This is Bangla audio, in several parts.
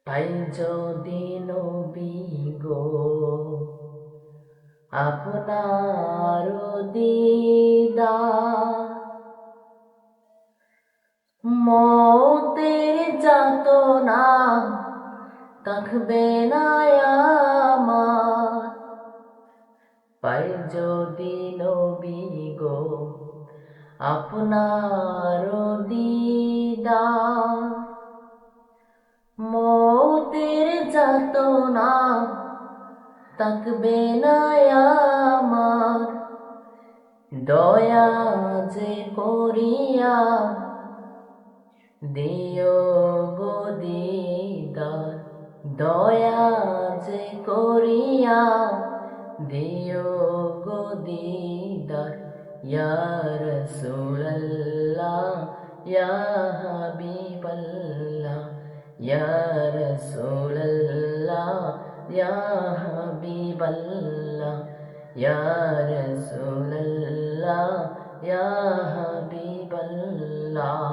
পাই যদি নবী গো আপনার দিদার, মৌতের যাতনা থাকবে না আমার। পাই যদি নবী গো আপনার দিদার, মৌতের যাতনা থাকবে না আমার। দয়া যে করিয়া দিও গো দিদার, দয়া যে করিয়া দিও গো দিদার। ইয়া রাসূলুল্লাহ ইয়া হাবিবাল্লাহ, ইয়া রাসূলুল্লাহ ইয়া হাবিবাল্লাহ, ইয়া রাসূলুল্লাহ ইয়া হাবিবাল্লাহ।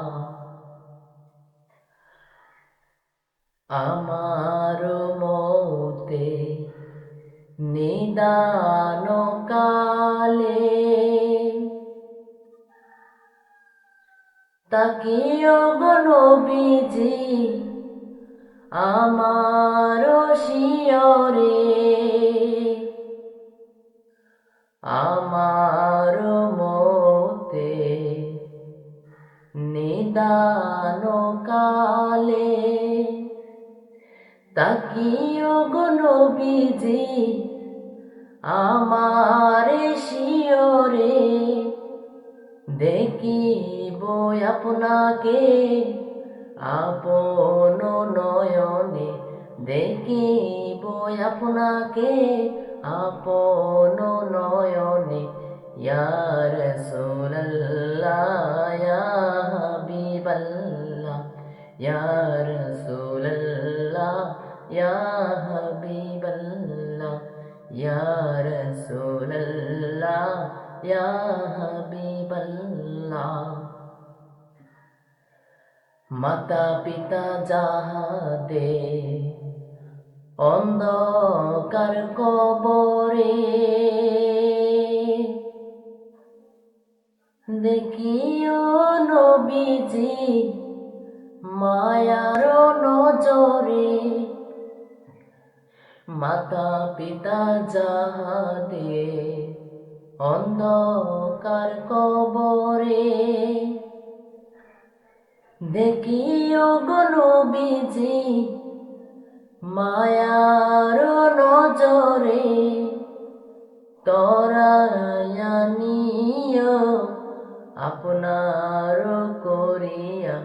আমার মৌতে নিদান কালে তাকিও গো নবীজি আমার শিয়রে। আমার মৌতে নিদান কালে তাকিও গো নবীজি আমার শিয়রে। দেখিব আপনাকে আপন নয়নে, দেখিব আপনাকে আপন নয়নে। ইয়া রাসূলুল্লাহ ইয়া হাবিবাল্লাহ, ইয়া রাসূলুল্লাহ ইয়া হাবিবাল্লাহ, ইয়া রাসূলুল্লাহ ইয়া হাবিবাল্লাহ। মাতা পিতা যাহাদে অন্ধকার কবরে, দেখিও নবীজি মায়ার নজরে। মাতা পিতা যাহাদে অন্ধকার কবরে, দেখিও গো নবীজি মায়ার নজরে। তরায়া নিও আপনার করিয়া,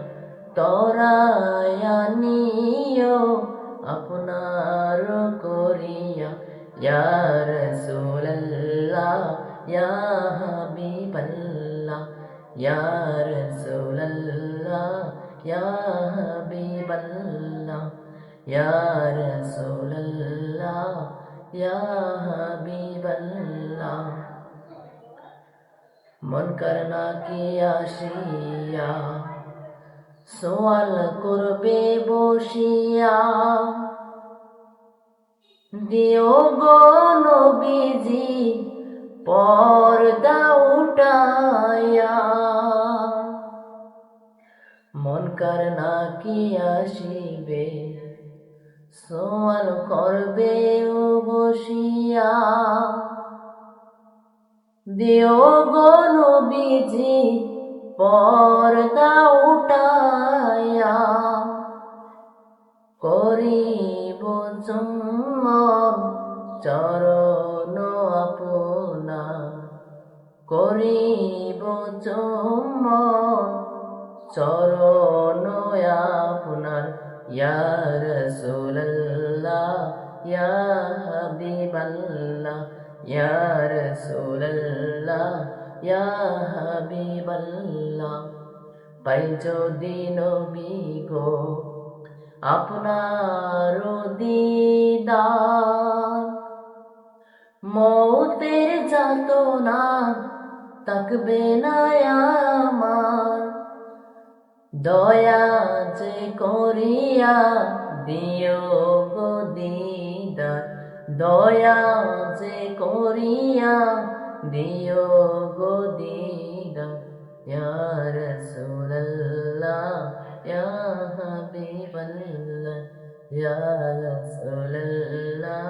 তরায়া নিও আপনার করিয়া। ইয়া রাসূলুল্লাহ ইয়া হাবিবাল্লাহ, ইয়া রাসূলুল্লাহ ইয়া হাবিবাল্লাহ, ইয়া রাসূলুল্লাহ ইয়া হাবিবাল্লাহ। মুনকার নাকির আসিয়া সওয়াল করবে বসিয়া, দিও গো নবীজি পর্দা উঠায়া। মুনকার নাকির আসিবে সওয়াল করবে বসিয়া, দিও গো নবীজি পর্দা উঠায়া। করিব চুম্বন চরণ আপনার, করিব চুম্বন চরণ আপনার। ইয়া রাসূলুল্লাহ ইয়া হাবিবাল্লাহ, ইয়া রাসূলুল্লাহ ইয়া হাবিবাল্লাহ। পাই যদি নবী গো আপনার দিদার, মৌতের যাতনা থাকবে না আমার। দয়া যে করিয়া দিও গো দিদার দয়া যে করিয়া দিও গো দিদার ইয়া রাসূলুল্লাহ ইয়া হাবিবাল্লাহ ইয়া রাসূলুল্লাহ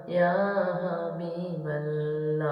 ইয়া হাবিবাল্লাহ